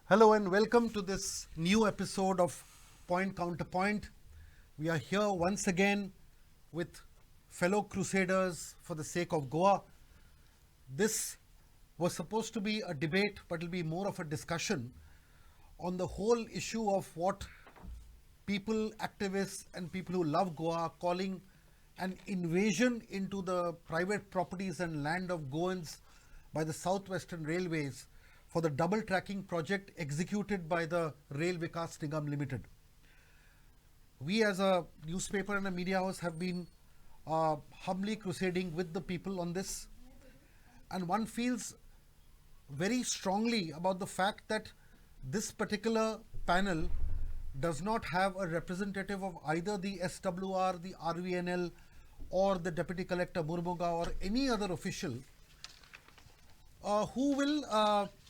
Hello and welcome to this new episode of Point Counterpoint. We are here once again with fellow crusaders for the sake of Goa. This was supposed to be a debate, but it'll be more of a discussion on the whole issue of what people, activists, and people who love Goa are calling an invasion into the private properties and land of Goans by the Southwestern Railways for the double tracking project executed by the Rail Vikas Nigam Limited. We as a newspaper and a media house have been humbly crusading with the people on this, and one feels very strongly about the fact that this particular panel does not have a representative of either the SWR, the RVNL, or the Deputy Collector Murmuga or any other official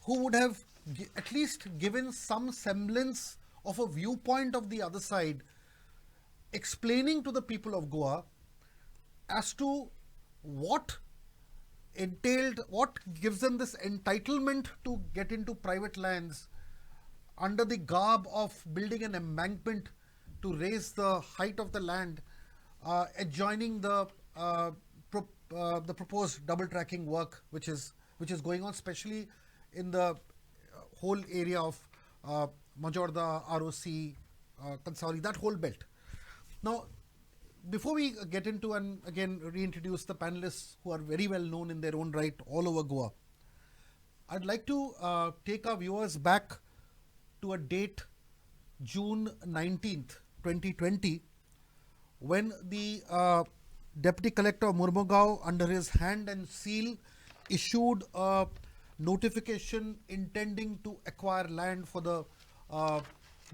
who would have at least given some semblance of a viewpoint of the other side, explaining to the people of Goa as to what gives them this entitlement to get into private lands under the garb of building an embankment to raise the height of the land adjoining the proposed double tracking work which is going on, especially in the whole area of Majorda, ROC, Kansauri, that whole belt. Now, before we get into and again reintroduce the panelists who are very well known in their own right all over Goa, I'd like to take our viewers back to a date, June 19th, 2020, when the Deputy Collector Murmugao, under his hand and seal, issued a notification intending to acquire land for the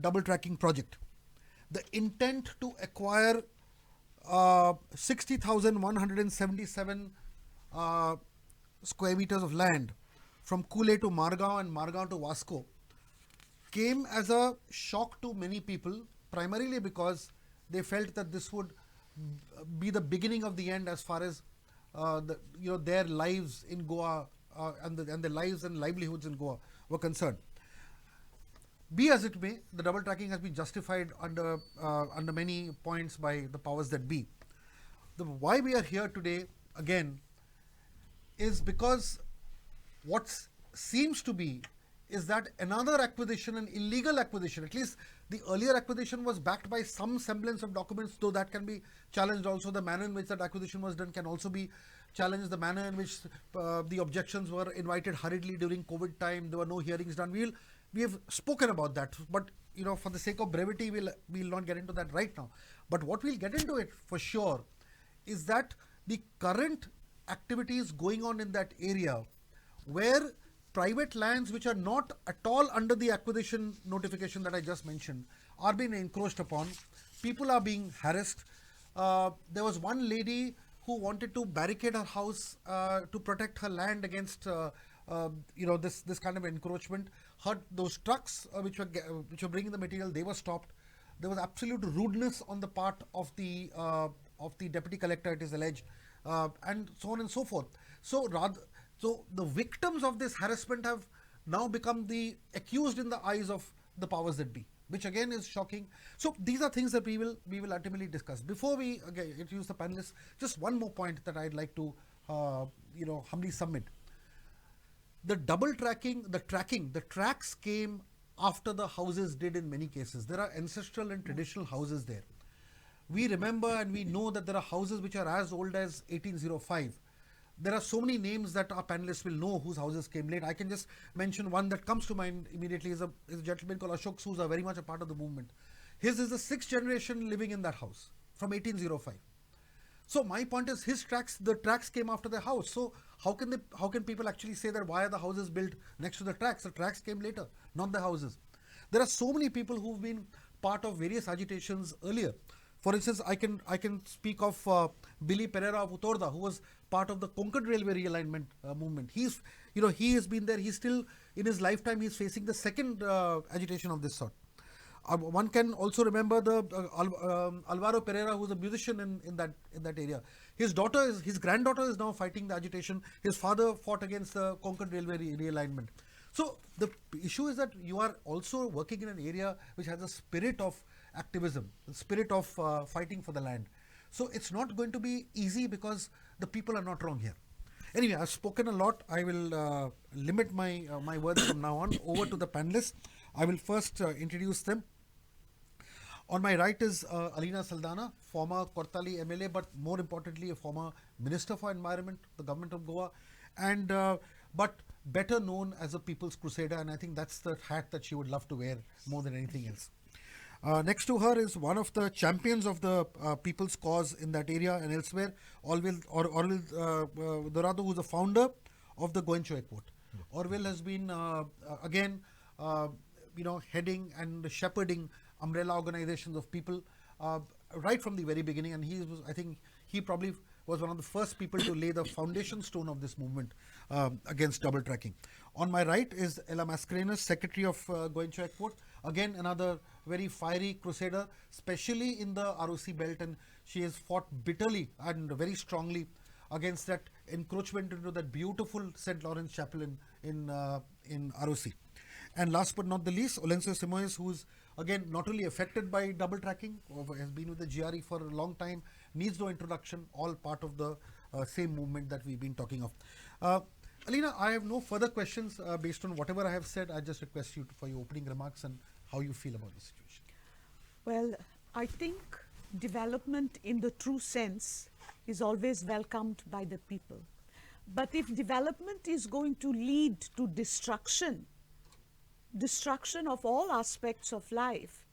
double tracking project. The intent to acquire 60,177 square meters of land from Kule to Margao and Margao to Vasco came as a shock to many people, primarily because they felt that this would be the beginning of the end as far as their lives in Goa and their lives and livelihoods in Goa were concerned. Be as it may, the double tracking has been justified under many points by the powers that be. Why we are here today again is because what seems to be is that another acquisition, an illegal acquisition, at least the earlier acquisition was backed by some semblance of documents, though that can be challenged also. The manner in which that acquisition was done can also be challenged. The manner in which the objections were invited hurriedly during COVID time, there were no hearings done. We have spoken about that, but for the sake of brevity, we'll not get into that right now. But what we'll get into it for sure is that the current activities going on in that area where private lands which are not at all under the acquisition notification that I just mentioned are being encroached upon. People are being harassed. There was one lady who wanted to barricade her house to protect her land against this kind of encroachment. Those trucks which were bringing the material, they were stopped. There was absolute rudeness on the part of the deputy collector, it is alleged, and so on and so forth. So the victims of this harassment have now become the accused in the eyes of the powers that be, which again is shocking. So these are things that we will ultimately discuss. Before we again introduce the panelists, just one more point that I'd like to humbly submit. The double tracking, the tracks came after the houses did in many cases. There are ancestral and traditional houses there. We remember and we know that there are houses which are as old as 1805. There are so many names that our panelists will know whose houses came late. I can just mention one that comes to mind immediately is a gentleman called Ashok Souza, very much a part of the movement. His is the sixth generation living in that house from 1805. So my point is the tracks came after the house. So how can people actually say that why are the houses built next to the tracks? The tracks came later, not the houses. There are so many people who've been part of various agitations earlier. For instance, I can speak of Billy Pereira of Utorda, who was part of the Konkan Railway realignment movement. He has been there. He's still in his lifetime. He's facing the second agitation of this sort. One can also remember the Alvaro Pereira, who's a musician in that area. His granddaughter is now fighting the agitation. His father fought against the Konkan Railway realignment. So the issue is that you are also working in an area which has a spirit of activism, the spirit of fighting for the land. So it's not going to be easy because the people are not wrong here. Anyway, I've spoken a lot. I will limit my words from now on. Over to the panelists. I will first introduce them. On my right is Alina Saldana, former Kortali MLA, but more importantly, a former Minister for Environment, the government of Goa, and but better known as a People's Crusader, and I think that's the hat that she would love to wear more than anything else. Next to her is one of the champions of the people's cause in that area and elsewhere, Orville Dorado, who's the founder of the Goencho Airport. Orville has been again, heading and shepherding umbrella organizations of people right from the very beginning, and I think he probably was one of the first people to lay the foundation stone of this movement against double tracking. On my right is Ella Mascarenhas, Secretary of Goencho Airport. Again, another very fiery crusader, especially in the ROC belt, and she has fought bitterly and very strongly against that encroachment into that beautiful St. Lawrence Chapel in ROC. And last but not the least, Olencio Simoes, who's again not only affected by double tracking, has been with the GRE for a long time, needs no introduction, all part of the same movement that we've been talking of. Alina, I have no further questions based on whatever I have said. I just request you for your opening remarks and how you feel about the situation. Well, I think development in the true sense is always welcomed by the people. But if development is going to lead to destruction of all aspects of life,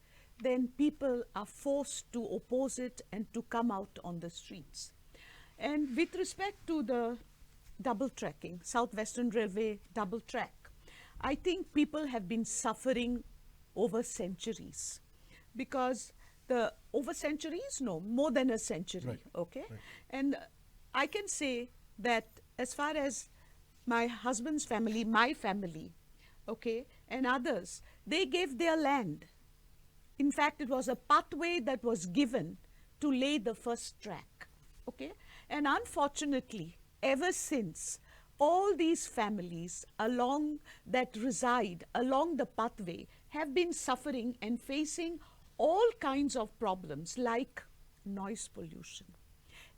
then people are forced to oppose it and to come out on the streets. And with respect to the double tracking, Southwestern Railway double track, I think people have been suffering over centuries, because more than a century, Right. okay? Right. And I can say that as far as my husband's family, my family, okay, and others, they gave their land. In fact, it was a pathway that was given to lay the first track, okay? And unfortunately, ever since, all these families that reside along the pathway have been suffering and facing all kinds of problems like noise pollution.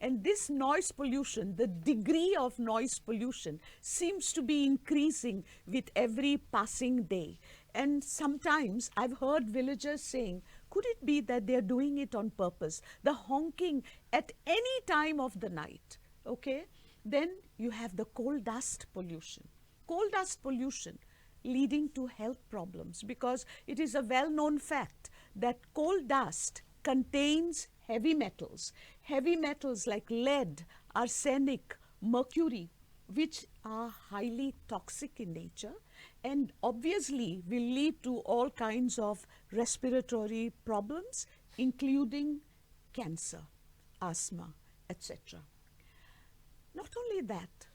And this noise pollution, the degree of noise pollution, seems to be increasing with every passing day. And sometimes I've heard villagers saying, could it be that they're doing it on purpose? The honking at any time of the night, okay? Then you have the coal dust pollution. Coal dust pollution leading to health problems, because it is a well-known fact that coal dust contains heavy metals like lead, arsenic, mercury, which are highly toxic in nature and obviously will lead to all kinds of respiratory problems, including cancer, asthma, etc. Not only that,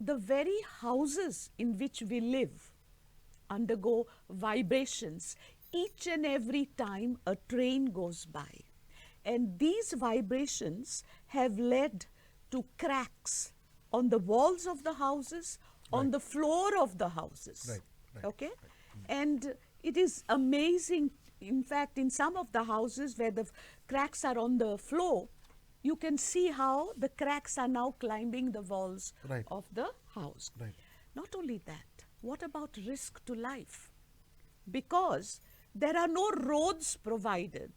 the very houses in which we live undergo vibrations each and every time a train goes by. And these vibrations have led to cracks on the walls of the houses, on the floor of the houses. Right. Okay? And it is amazing. In fact, in some of the houses where the cracks are on the floor, you can see how the cracks are now climbing the walls of the house. Right. Not only that, what about risk to life? Because there are no roads provided.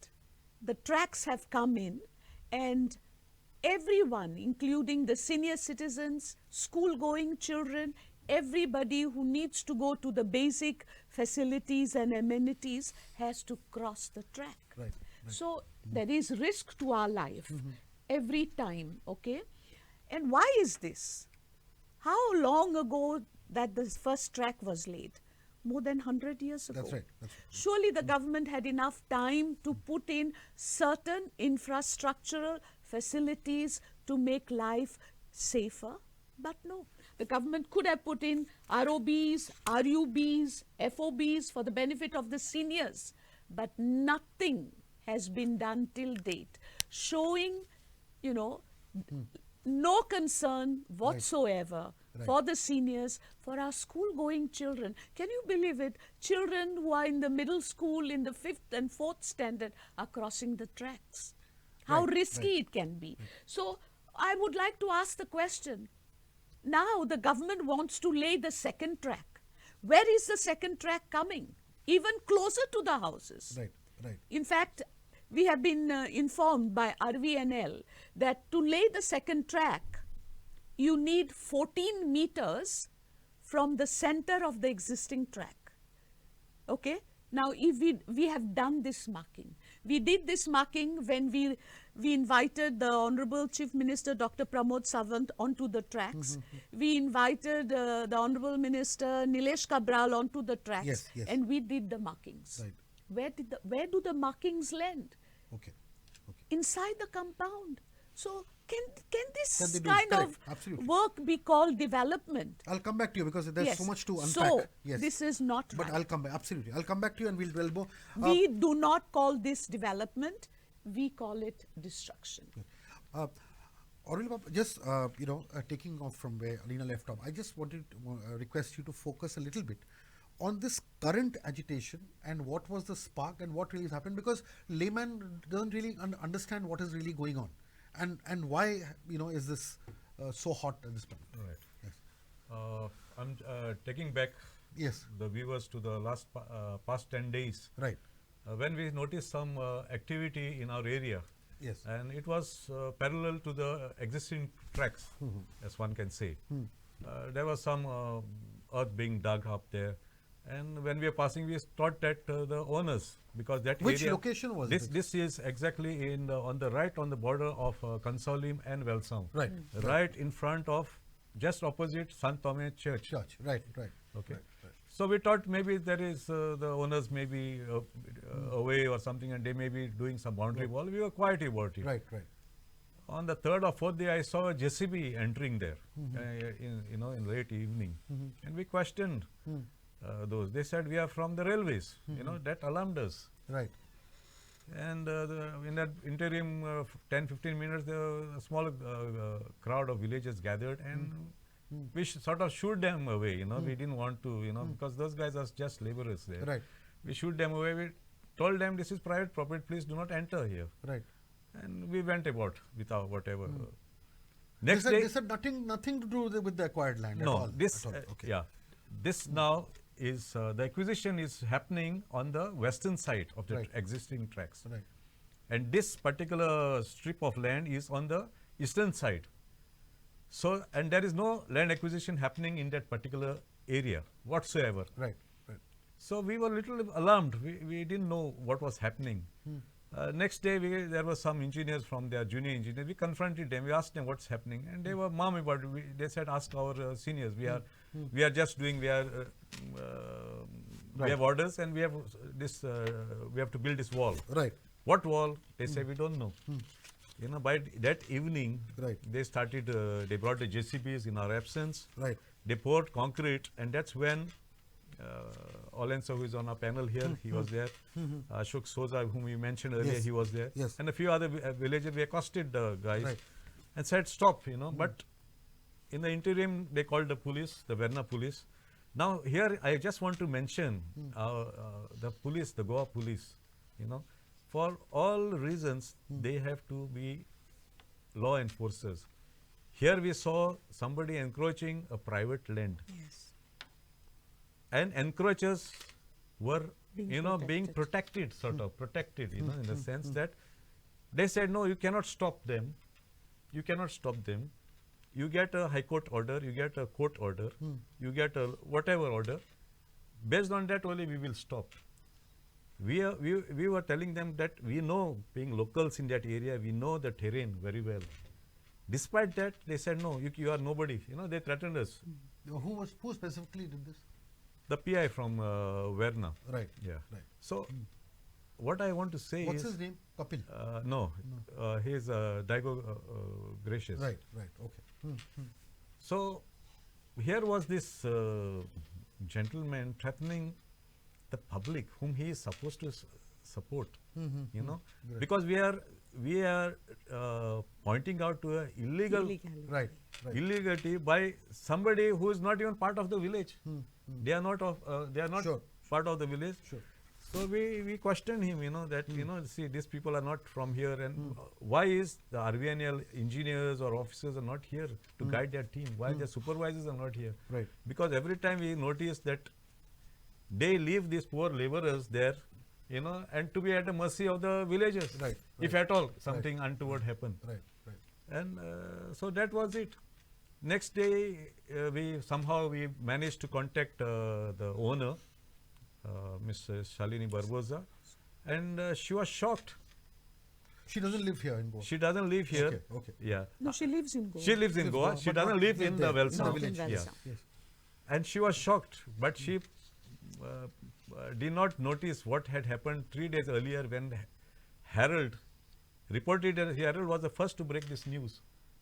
The tracks have come in, and everyone, including the senior citizens, school-going children, everybody who needs to go to the basic facilities and amenities has to cross the track. Right. So there is risk to our life every time, okay? And why is this? How long ago that the first track was laid? More than 100 years ago. That's right. Surely the government had enough time to put in certain infrastructural facilities to make life safer, but no. The government could have put in ROBs, RUBs, FOBs for the benefit of the seniors, but nothing has been done till date, showing, no concern whatsoever for the seniors, for our school-going children. Can you believe it? Children who are in the middle school, in the 5th and 4th standard, are crossing the tracks. How risky it can be. So I would like to ask the question, now the government wants to lay the second track. Where is the second track coming? Even closer to the houses. Right. In fact, we have been informed by RVNL that to lay the second track, you need 14 meters from the center of the existing track. Okay? Now, if we have done this marking. We did this marking when we invited the Honorable Chief Minister Dr. Pramod Sawant onto the tracks. We invited the Honorable Minister Nilesh Kabral onto the tracks, and we did the markings. Right. Where do the markings land? Okay. Inside the compound. So can this do kind it? of Absolutely. work be called development? I'll come back to you because there's so much to unpack. So Yes. this is not But right. I'll come back. Absolutely. I'll come back to you and we'll delve more. We do not call this development. We call it destruction. Aurel, just taking off from where Alina left off, I just wanted to request you to focus a little bit on this current agitation and what was the spark and what really has happened, because layman doesn't really understand what is really going on and why is this so hot at this point. Right. Yes. I'm taking back Yes. the viewers to the last past 10 days. Right. When we noticed some activity in our area, Yes. and it was parallel to the existing tracks, as one can say. There was some earth being dug up there, and when we were passing, we thought that the owners, because that Which area, location was this it? this is exactly on the right, on the border of Consolim and Welsam, Right. right in front of, just opposite Sant Thome Church. Church. Right. Okay. Right. So we thought maybe there is the owners may be away or something, and they may be doing some boundary wall. We were quite about it. Right. On the third or fourth day, I saw a JCB entering there in late evening, and we questioned those. They said we are from the railways. That alarmed us. Right. And in that interim 10-15 minutes, a small crowd of villagers gathered, and we sort of shooed them away. We didn't want to, because those guys are just laborers there. Right. We shoot them away. We told them this is private property. Please do not enter here. Right. And we went about with our whatever. They Next said, day, they said nothing to do with the acquired land at no, all. this At all. Okay. yeah, this now is the acquisition is happening on the western side of the Right. existing tracks, Right. and this particular strip of land is on the eastern side. So, and there is no land acquisition happening in that particular area whatsoever. Right. So we were a little alarmed. We didn't know what was happening. Next day, there were some engineers from their junior engineers. We confronted them. We asked them what's happening, and they were mum about it. They said, "Ask our seniors. We are just doing. We have orders, and we have this. We have to build this wall. Right. What wall? They say we don't know. By that evening, Right. they started. They brought the JCBs in our absence. Right. They poured concrete, and that's when Olenso, who is on our panel here, he was there. Ashok Soza, whom you mentioned earlier, Yes. he was there. Yes. And a few other villagers. We accosted the guys Right. and said, stop, But in the interim, they called the police, the Verna police. Now, here, I just want to mention the police, the Goa police, for all reasons, they have to be law enforcers. Here we saw somebody encroaching a private land. Yes. And encroachers were, Being protected, sort of protected, in the sense that they said, no, you cannot stop them. You cannot stop them. You get a high court order, you get a court order, you get a whatever order. Based on that only we will stop. We were telling them that we know, being locals in that area, we know the terrain very well. Despite that, they said, no, you are nobody. They threatened us. Who specifically did this? The PI from Verna. Right. Yeah. Right. So, what I want to say What's is... his name? Kapil. No, he is Daigo Gracious. Right. Okay. So, here was this gentleman threatening the public whom he is supposed to support, Right. because we are we are pointing out to a Illegality. Right. Right. illegality by somebody who is not even part of the village. They are not Sure. part of the village. Sure. So we questioned him, that see, these people are not from here, and why is the RVNL engineers or officers are not here to guide their team? Why their supervisors are not here? Right. Because every time we notice that they leave these poor laborers there, and to be at the mercy of the villagers, Right, if right. at all something untoward happened. Right. Right. And so that was it. Next day, we managed to contact the owner, Mrs. Shalini Barboza, and she was shocked. She doesn't live here in Goa. She doesn't live here. Okay. Okay. Yeah. No, she lives in Goa. She lives in Goa. She but doesn't not live in the there, in Valsa. the Not in village. Yeah. Valsa. Yes. And she was shocked, but she did not notice what had happened 3 days earlier when Herald reported that Herald was the first to break this news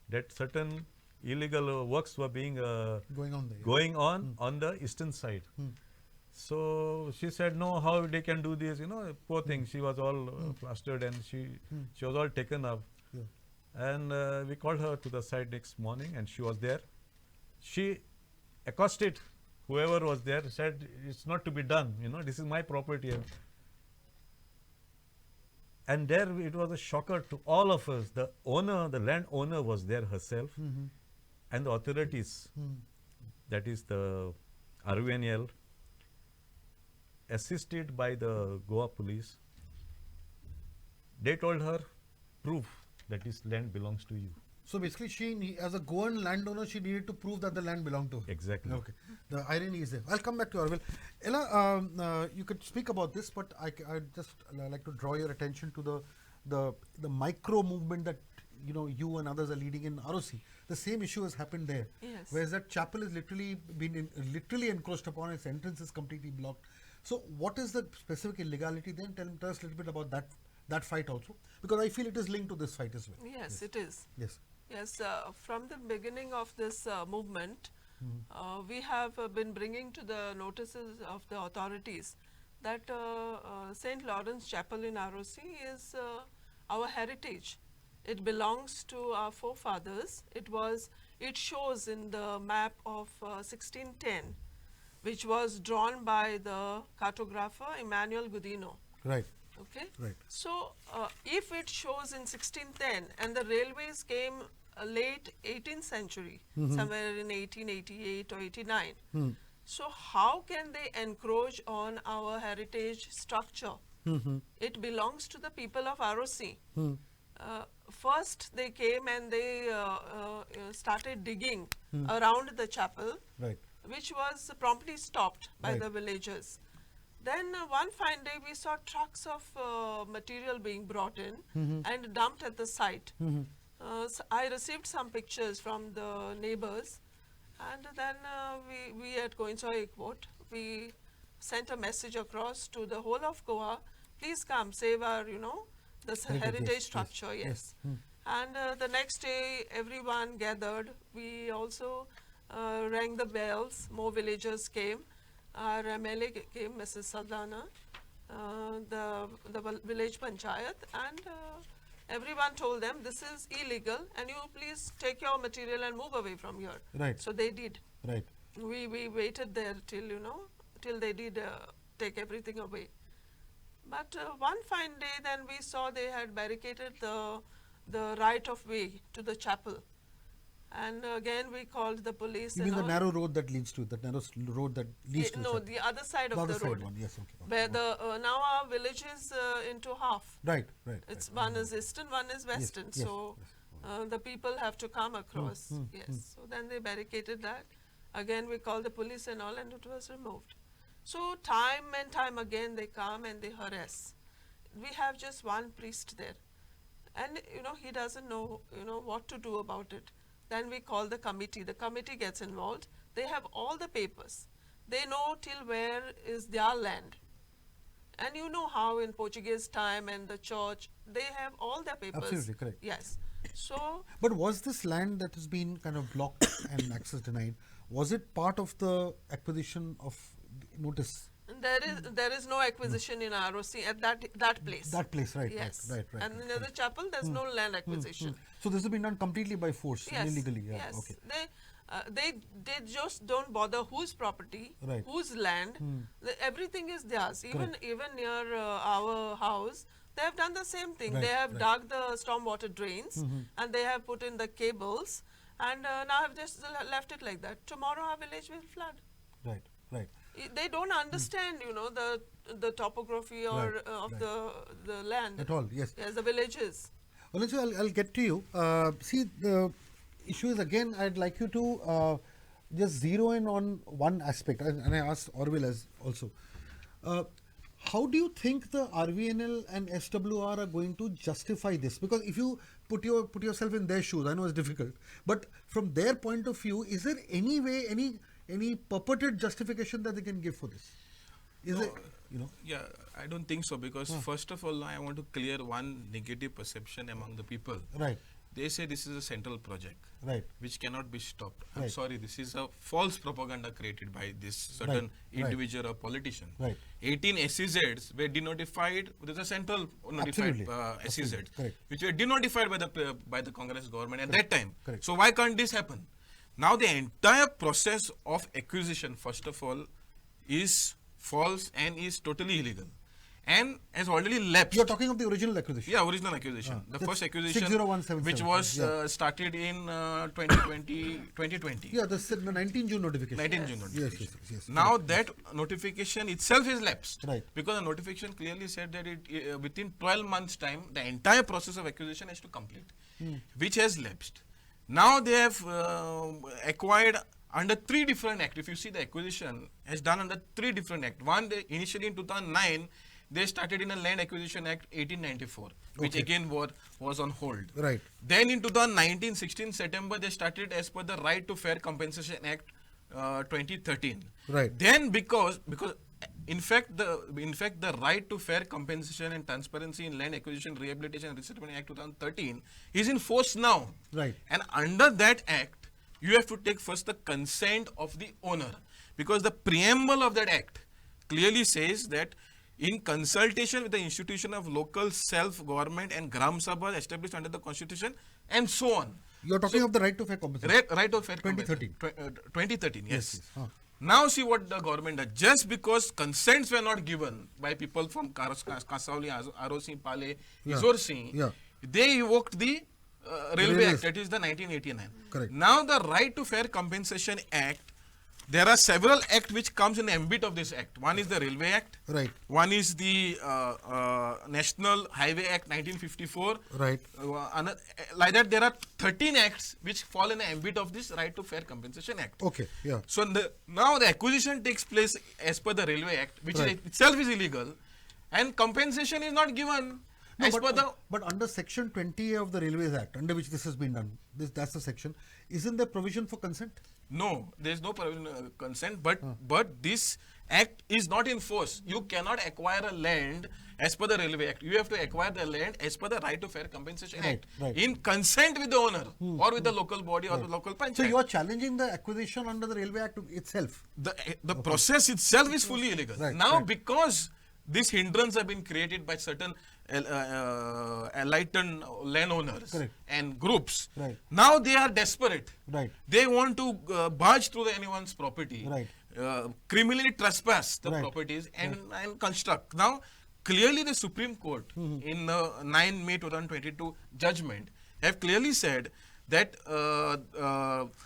that certain illegal works were being Going on there. going on the eastern side. So she said, no, how they can do this? Poor thing. She was all flustered and she was all taken up. Yeah. And we called her to the site next morning, and she was there. She accosted whoever was there, said, it's not to be done. This is my property. And there it was a shocker to all of us. The land owner was there herself, and the authorities, that is the RVNL, assisted by the Goa police, they told her, prove that this land belongs to you. So basically, as a Goan landowner, she needed to prove that the land belonged to her. Exactly. Okay. The irony is there. I'll come back to Arvil. Ella, you could speak about this, but I'd just like to draw your attention to the micro movement that you and others are leading in ROC. The same issue has happened there. Yes. Whereas that chapel is literally been literally encroached upon, its entrance is completely blocked. So what is the specific illegality then? Tell us a little bit about that fight also, because I feel it is linked to this fight as well. Yes, it is. Yes. Yes, from the beginning of this movement, we have been bringing to the notices of the authorities that St. Lawrence Chapel in ROC is our heritage. It belongs to our forefathers. It shows in the map of 1610, which was drawn by the cartographer Emmanuel Gudino. Right. Okay. Right. So, if it shows in 1610 and the railways came late 18th century, somewhere in 1888 or 89, so how can they encroach on our heritage structure? It belongs to the people of ROC. First, they came and they started digging around the chapel, Right. which was promptly stopped by Right. the villagers. Then one fine day we saw trucks of material being brought in and dumped at the site. So I received some pictures from the neighbors, and then we at Coinsoi Court, we sent a message across to the whole of Goa, please come save our, the heritage yes, structure, yes. yes. And the next day everyone gathered. We also rang the bells, more villagers came. Our MLA came, Mrs. Sadhana, the village panchayat, and everyone told them this is illegal and you please take your material and move away from here. Right. So they did. Right. We waited there till they did take everything away. But one fine day then we saw they had barricaded the right of way to the chapel. And again we called the police. You mean the narrow road that leads to it, that narrow road that leads to no, the the other side chapel? of The the other road. side one, yes, okay. Where the now our village is into half. Right, right. It's right. one is eastern, one is western. yes, So the people have to come across. Yes. So then they barricaded that. Again we called the police and all, and it was removed. So time and time again they come and they harass. We have just one priest there, and he doesn't know what to do about it. Then we call the committee. The committee gets involved. They have all the papers. They know till where is their land. And you know how in Portuguese time and the church, they have all their papers. Absolutely correct. Yes. So, But was this land that has been kind of blocked and access denied, was it part of the acquisition of notice? And there is no acquisition in ROC at that place. That place, right? Yes. Right. And in the chapel, there's no land acquisition. So this has been done completely by force, Yes. illegally. Yeah. Yes. Okay. They just don't bother whose property, Right. whose land. Everything is theirs. Even near our house, they have done the same thing. Right, They have right. dug the stormwater drains and they have put in the cables, and now have just left it like that. Tomorrow our village will flood. Right. They don't understand, the topography or Right, of right. the land. At all, yes. Yes, the villages. Well, so I'll get to you. See, the issue is again, I'd like you to just zero in on one aspect, and I asked Orville as also. How do you think the RVNL and SWR are going to justify this? Because if you put yourself in their shoes, I know it's difficult, but from their point of view, is there any way, any purported justification that they can give for this? Is it, Yeah, I don't think so, because first of all, I want to clear one negative perception among the people. Right. They say this is a central project, Right. which cannot be stopped. I'm Right. sorry, this is a false propaganda created by this certain Right. individual or politician. Right. 18 SEZs were denotified with a central notified Absolutely. SEZ, Absolutely. Correct. which were denotified by the Congress government at that time. Correct. So why can't this happen? Now the entire process of acquisition, first of all, is false and is totally illegal, and has already lapsed. You're talking of the original acquisition. Yeah, original acquisition. The that's first acquisition, 60177, which was yeah. started in 2020. Yeah, the 19 June notification. 19 June Yes, notification. yes. Now that notification itself is lapsed. Right. Because the notification clearly said that within 12 months' time, the entire process of acquisition has to complete, which has lapsed. Now they have acquired under 3 different acts. If you see, the acquisition has done under 3 different acts. One, initially in 2009, they started in a Land Acquisition Act 1894, which again was on hold. Right. Then in 2019, 16 September, they started as per the Right to Fair Compensation Act 2013. Right. Then because in fact the Right to Fair Compensation and Transparency in Land Acquisition, Rehabilitation and Resettlement Act 2013 is in force now. Right. And under that act, you have to take first the consent of the owner, because the preamble of that act clearly says that in consultation with the institution of local self-government and Gram Sabha established under the constitution and so on. You're talking of the right to fair compensation. Right of fair 2013. 2013, yes. Huh. Now see what the government does. Just because consents were not given by people from Kasauli, Arosi, Pale, Yeah. Izorsi, Yeah. they evoked the Railway Railways. Act, that is the 1989. Correct. Now the Right to Fair Compensation Act, there are several acts which comes in the ambit of this act. One is the Railway Act. Right. One is the National Highway Act 1954. Right. Like that, there are 13 acts which fall in the ambit of this Right to Fair Compensation Act. Okay. Yeah. So now the acquisition takes place as per the Railway Act, which Right. itself is illegal, and compensation is not given No, as per the. but under Section 20A of the Railways Act, under which this has been done, that's the section. Isn't there provision for consent? No, there is no provision consent, but this act is not in force. You cannot acquire a land as per the Railway Act. You have to acquire the land as per the Right to Fair Compensation Right, Act right. in consent with the owner or with the local body or the local panchayat. So you are challenging the acquisition under the Railway Act itself. The process itself is fully illegal. Right, Now, right. because this hindrance have been created by certain enlightened landowners Correct. and groups, Right. now they are desperate. Right. They want to barge through anyone's property, Right. criminally trespass the Right. properties and construct. Now, clearly the Supreme Court in the 9 May 2022 judgment have clearly said that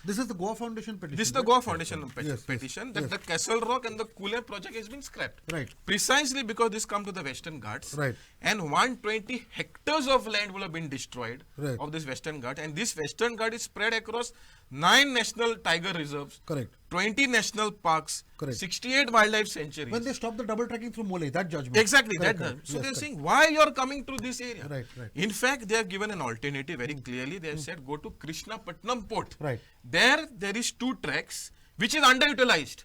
This is the Goa Foundation petition. this is the right? Goa Foundation Yes, petition yes, that yes. the Castle Rock and the Kule project has been scrapped. Right. Precisely because this come to the Western Ghats. Right. And 120 hectares of land will have been destroyed Right. of this Western Ghat. And this Western Ghat is spread across 9 national tiger reserves, Correct. 20 national parks, Correct. 68 wildlife sanctuaries. When they stopped the double tracking through Mole, that judgment. Exactly, Correct, that. correct. So Yes, they're correct. saying, why you're coming to this area? Right, right. In fact, they have given an alternative very clearly. They have said, go to Krishnapatnam port. Right. There is 2 tracks, which is underutilized.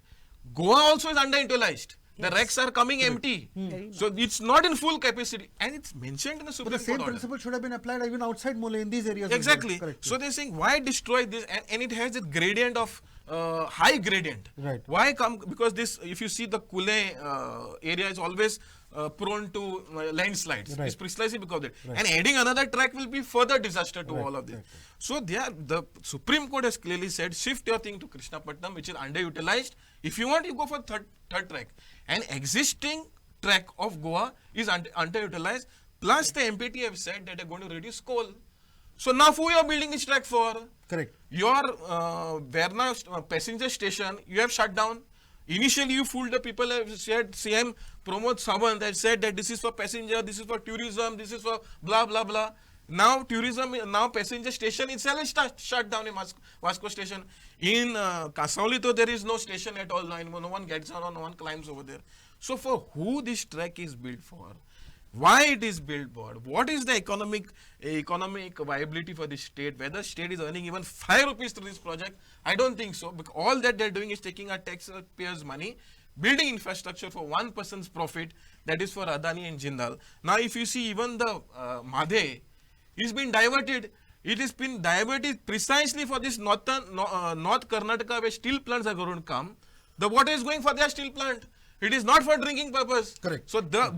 Goa also is underutilized. The racks are coming empty. So it's not in full capacity. And it's mentioned in the But Supreme the same Court order. principle should have been applied even outside Mole in these areas. as well. Exactly. Correct. So they're saying, why destroy this? And it has a gradient of high gradient. Right. Why come? Because this, if you see the Kule area is always prone to landslides. Right. It's precisely because of it. Right. And adding another track will be further disaster to Right, all of this. right, So the Supreme Court has clearly said, shift your thing to Krishnapatnam, which is underutilized. If you want, you go for third track. And existing track of Goa is underutilized. Plus the MPT have said that they're going to reduce coal. So now who you are building this track for? Correct. Your Verna passenger station, you have shut down. Initially, you fooled the people. Have said CM Pramod Sawant has said that this is for passenger, this is for tourism, this is for blah blah blah. Now tourism, now passenger station itself is shut down in Vasco station. In Kasauli, though, there is no station at all. No one gets on, no one climbs over there. So for who this track is built for? Why it is built for? What is the economic viability for the state? Whether state is earning even 5 rupees through this project, I don't think so. Because all that they're doing is taking our taxpayers' money, building infrastructure for one person's profit, that is for Adani and Jindal. Now, if you see even the Madhe, it's been diverted. It has been diverted precisely for this North Karnataka where steel plants are going to come. The water is going for their steel plant. It is not for drinking purpose. Correct. So the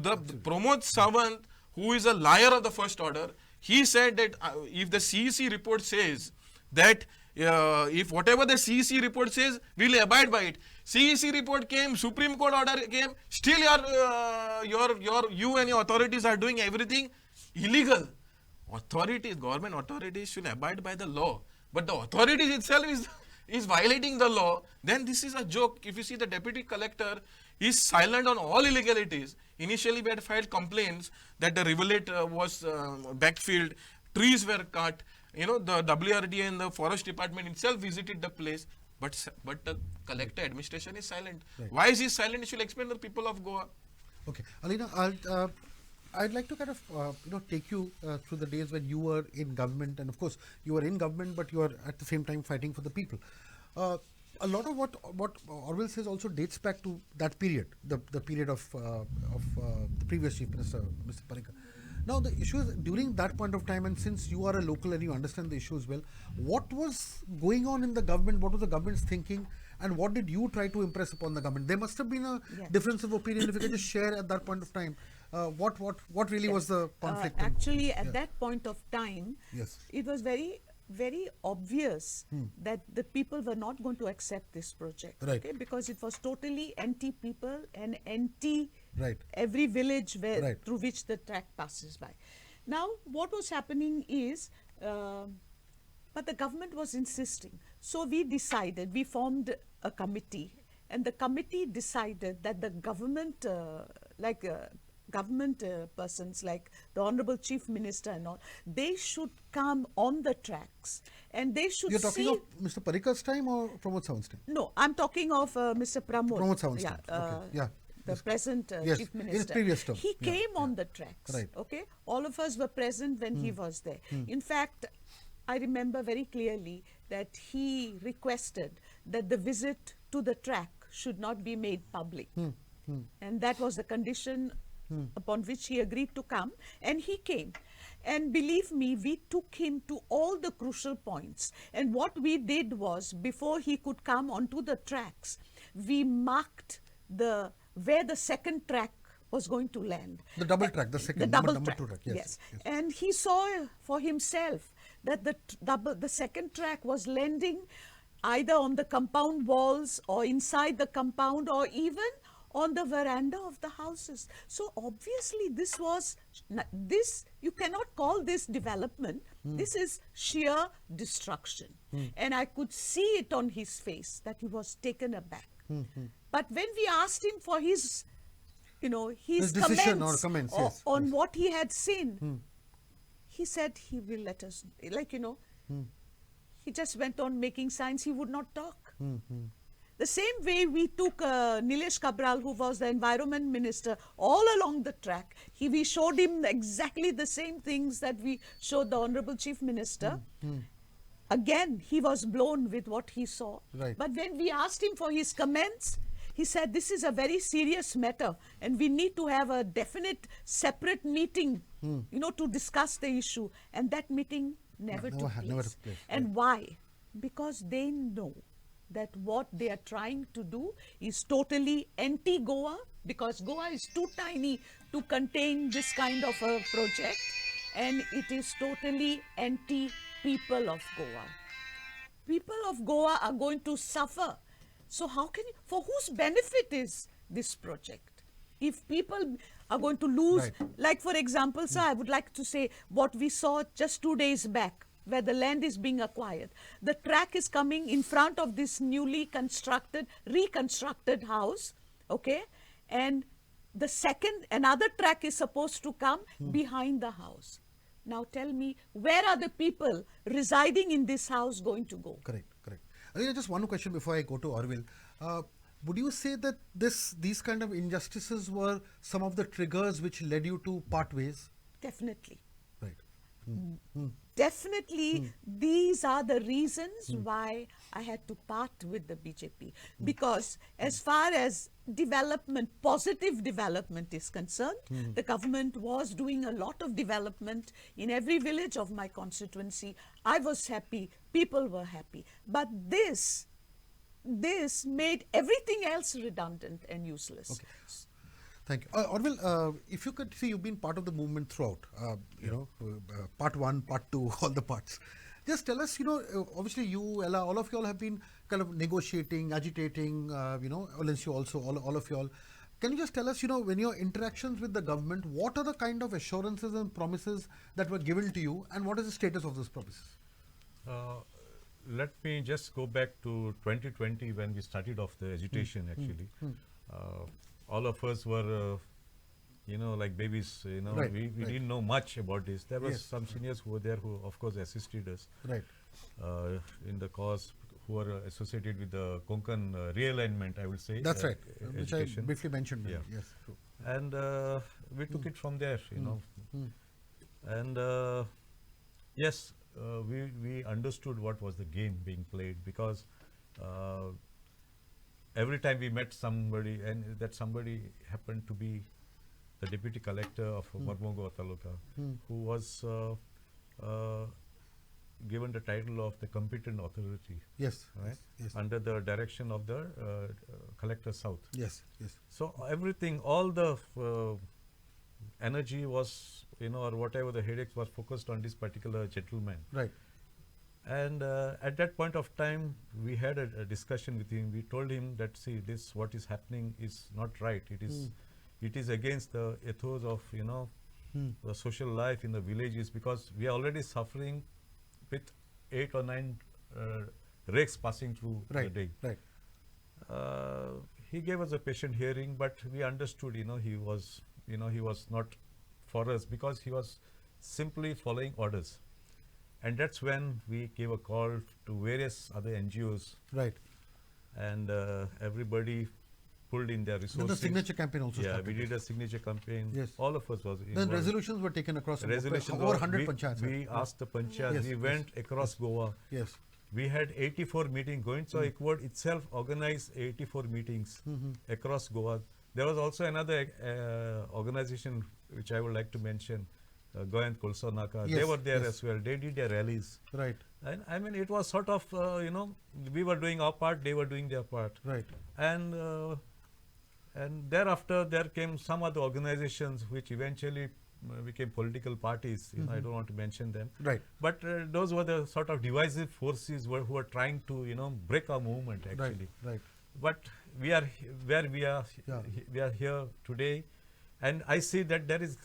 Pramod Sawant, who is a liar of the first order, he said that if the CEC report says that if whatever the CEC report says, we'll abide by it. CEC report came, Supreme Court order came, still you and your authorities are doing everything illegal. Government authorities should abide by the law. But the authorities itself is violating the law. Then this is a joke. If you see the deputy collector is silent on all illegalities. Initially, we had filed complaints that the rivulet was backfilled, trees were cut. You know, the WRD and the forest department itself visited the place, but the collector administration is silent. Right. Why is he silent? He should explain to the people of Goa. Okay, Alina, I'd like to kind of take you through the days when you were in government, and of course you were in government, but you are at the same time fighting for the people. A lot of what Orwell says also dates back to that period, the period of the previous Chief Minister, Mr. Parikar. Now the issue is, during that point of time, and since you are a local and you understand the issues well, what was going on in the government? What was the government's thinking? And what did you try to impress upon the government? There must have been a difference of opinion. If you could just share at that point of time, what really was the conflict? Actually, at that point of time, Yes. it was very, very obvious that the people were not going to accept this project. Right. Okay, because it was totally anti-people and anti Right. every village where Right. through which the track passes by. Now, what was happening is, but the government was insisting. So we formed a committee, and the committee decided that the government, government persons like the Honorable Chief Minister and all, they should come on the tracks and they should You're talking see. of Mr. Parikar's time or Pramod Sawant's time? No, I'm talking of Mr. Pramod. Pramod Sawant's Yeah, time. Okay. Yeah. the Yes. present Yes, Chief in his Minister. previous term. He Yeah, came on the tracks. Right. Okay, all of us were present when he was there. In fact, I remember very clearly that he requested that the visit to the track should not be made public, and that was the condition upon which he agreed to come, and he came. And believe me, we took him to all the crucial points. And what we did was, before he could come onto the tracks, we marked where the second track was going to land. The double track, the second, The double number track. two track. Yes. And he saw for himself that the second track was landing either on the compound walls or inside the compound or even on the veranda of the houses. So obviously this you cannot call this development. This is sheer destruction. And I could see it on his face that he was taken aback. But when we asked him for his decision or comments, yes, on yes. what he had seen, he said he will let us, he just went on making signs. He would not talk. The same way we took Nilesh Kabral, who was the environment minister, all along the track. We showed him exactly the same things that we showed the Honorable Chief Minister. Again, he was blown with what he saw. Right. But when we asked him for his comments, he said, this is a very serious matter and we need to have a definite separate meeting, to discuss the issue. And that meeting never took place. Never took place. And why? Because they know that what they are trying to do is totally anti-Goa, because Goa is too tiny to contain this kind of a project, and it is totally anti-people of Goa. People of Goa are going to suffer. So how can you, for whose benefit is this project? If people are going to lose, Right. like for example, sir, I would like to say what we saw just 2 days back, where the land is being acquired. The track is coming in front of this newly reconstructed house, okay? And the second, another track is supposed to come behind the house. Now tell me, where are the people residing in this house going to go? Correct, correct. Just one question before I go to Orville. Would you say that these kind of injustices were some of the triggers which led you to part ways? Definitely. Right. Definitely, these are the reasons why I had to part with the BJP. Because as far as development, positive development is concerned, the government was doing a lot of development in every village of my constituency. I was happy, people were happy. But this made everything else redundant and useless. Okay. Thank you. Orville, if you could see, you've been part of the movement throughout, part one, part two, all the parts. Just tell us, obviously you, Ella, all of you all have been kind of negotiating, agitating, Olencio also, all of you all. Can you just tell us, when your interactions with the government, what are the kind of assurances and promises that were given to you, and what is the status of those promises? Let me just go back to 2020 when we started off the agitation actually. All of us were, like babies, Right, we right. didn't know much about this. There was Yes. some seniors who were there who of course assisted us Right. in the cause, who were associated with the Konkan realignment, I would say. That's right, which I education. briefly mentioned. Yeah. Yes. True. And we took it from there, And yes, we understood what was the game being played, because every time we met somebody, and that somebody happened to be the deputy collector of Mormugao Taluka, who was given the title of the competent authority, Yes. right? Yes. Under the direction of the collector south. Yes. Yes. So everything, all the energy was, or whatever the headaches was focused on this particular gentleman. Right. And at that point of time, we had a discussion with him. We told him that, see, this what is happening is not right. It is against the ethos of the social life in the villages, because we are already suffering with 8 or 9 rakes passing through the day. Right. He gave us a patient hearing, but we understood, he was not for us, because he was simply following orders. And that's when we gave a call to various other NGOs, Right. and everybody pulled in their resources. Then the signature campaign also Yeah, started. we did a signature campaign. Yes. All of us was Then involved. resolutions were taken across Resolutions over were- 100 panchayats. We asked the panchayats. Yes, We yes, went across Goa. Yes. We had 84 meetings. Goincha Equard itself organized 84 meetings across Goa. There was also another organization which I would like to mention, Goyant Kolsa Naka. They Yes, were there yes. as well. They did their rallies. Right. And I mean, it was sort of, we were doing our part, they were doing their part. Right. And thereafter, there came some other organizations which eventually became political parties. I don't want to mention them. Right. But those were the sort of divisive forces who were trying to, break our movement actually. Right. But we are where we are. Yeah. We are here today, and I see that there is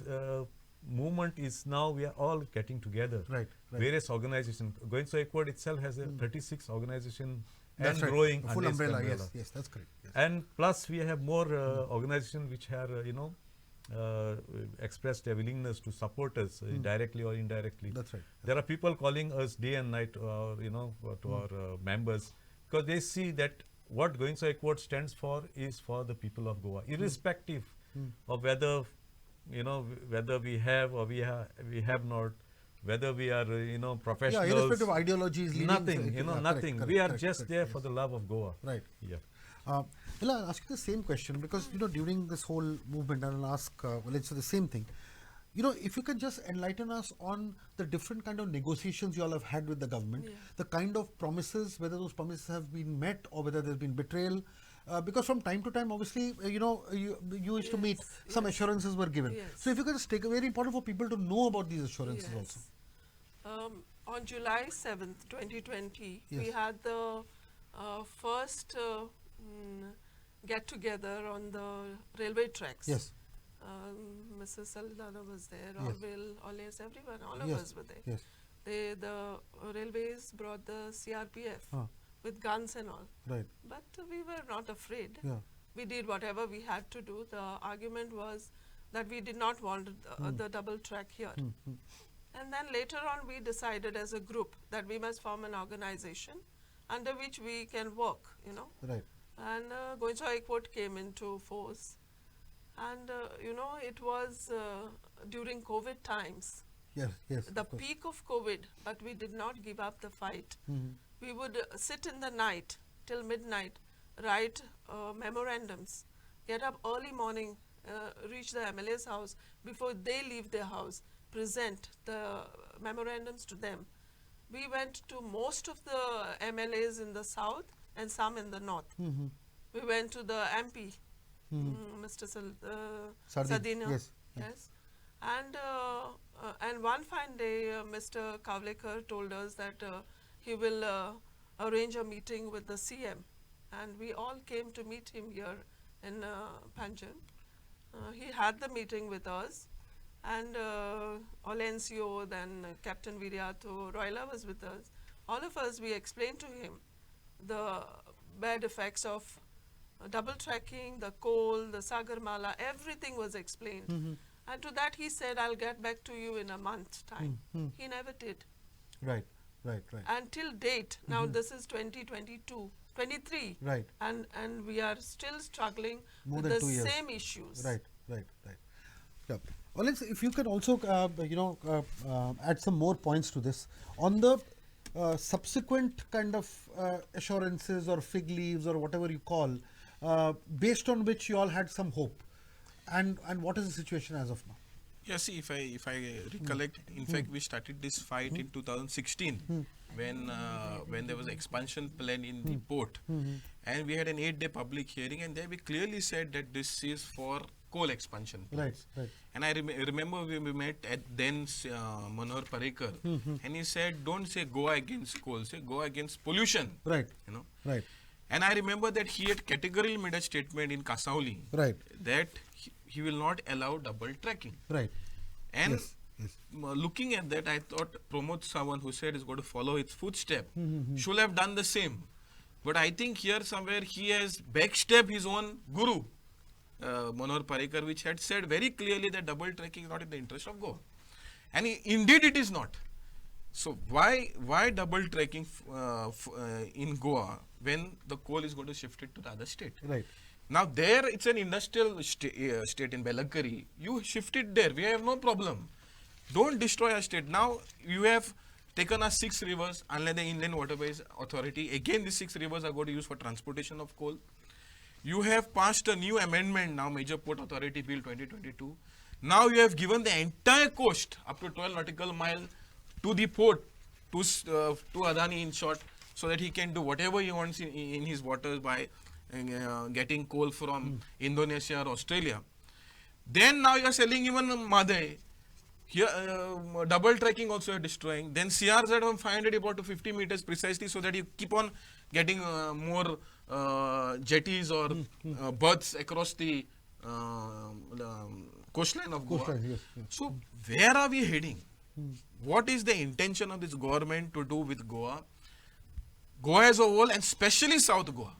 movement is now. We are all getting together. Right. Various organizations. Goincha Equard itself has a 36 organization That's and right. growing. A full under its umbrella. Yes. That's correct. Yes. And plus, we have more organizations which are, expressed their willingness to support us directly or indirectly. That's right. There are people calling us day and night, to our members, because they see that what Goincha Equard stands for is for the people of Goa, irrespective of whether, whether we have or we have not, whether we are, professionals. Yeah, irrespective of ideologies. leading- Nothing, Yeah, nothing. correct, We are correct, just correct, there yes. for the love of Goa. Right. Yeah. I'll ask you the same question, because during this whole movement, and I'll ask Olencio the same thing. if you can just enlighten us on the different kind of negotiations you all have had with the government, Yeah. the kind of promises, whether those promises have been met or whether there's been betrayal. Because from time to time, obviously, you used to meet, Yes, some yes. assurances were given. Yes. So if you can just take, very important for people to know about these assurances also. On July 7th, 2020, we Yes. had the first get together on the railway tracks. Yes. Mrs. Saldana was there, Yes. Orville, Olays, everyone, all of Yes. us were there. Yes. The railways brought the CRPF Ah. with guns and all. Right. But we were not afraid. Yeah. We did whatever we had to do. The argument was that we did not want the double track here. And then later on we decided as a group that we must form an organization under which we can work, Right. And Goencha High Court came into force. And, it was during COVID times, Yes. Yes. the of course. peak of COVID, but we did not give up the fight. Mhm. We would sit in the night till midnight, write memorandums, get up early morning, reach the MLA's house before they leave their house, present the memorandums to them. We went to most of the MLAs in the south and some in the north. Mhm. We went to the MP, Mr. Sadina. Yes. Yes. And one fine day, Mr. Kavlekar told us that he will arrange a meeting with the CM. And we all came to meet him here in Panjim. He had the meeting with us. And Olencio, then Captain Viriato, Royla was with us. All of us, we explained to him the bad effects of double tracking, the coal, the Sagarmala, everything was explained. And to that he said, I'll get back to you in a month's time. He never did. Right. Right. Right. Until date, now this is 2022, 23. Right. And we are still struggling More with than the 2 years. same issues. Right. Right. Right. Yeah. Well, if you can also, add some more points to this on the subsequent kind of assurances or fig leaves or whatever you call, based on which you all had some hope, and what is the situation as of now? Yeah, see, if I recollect, in fact, we started this fight in 2016 when there was an expansion plan in the port, and we had an 8-day public hearing, and there we clearly said that this is for coal expansion plans. Right. Right. And I remember we met at then Manohar Parrikar, and he said, don't say go against coal, say go against pollution. Right. Right. And I remember that he had categorically made a statement in Kasauli Right. that he will not allow double tracking. Right. And Yes. Yes. looking at that, I thought Pramod Sawant, who said is going to follow his footstep, should have done the same. But I think here somewhere he has backstabbed his own guru, Manohar Parrikar, which had said very clearly that double tracking is not in the interest of Goa. And indeed it is not. So why double tracking in Goa when the coal is going to shift it to the other state? Right. Now there it's an industrial state in Belagari. You shift it there. We have no problem. Don't destroy our state. Now you have taken our 6 rivers, unlike the Inland Waterways Authority. Again, these 6 rivers are going to use for transportation of coal. You have passed a new amendment now, Major Port Authority Bill 2022. Now you have given the entire coast up to 12 nautical mile to the port, to Adani in short, so that he can do whatever he wants in his waters by getting coal from Indonesia or Australia. Then now you are selling even Madai. Here, double tracking also are destroying. Then CRZ from 500 about to 50 meters precisely so that you keep on getting more jetties or berths across the coastline of Goa. Coastline, yes, yes. So where are we heading? What is the intention of this government to do with Goa? Goa as a whole and especially South Goa.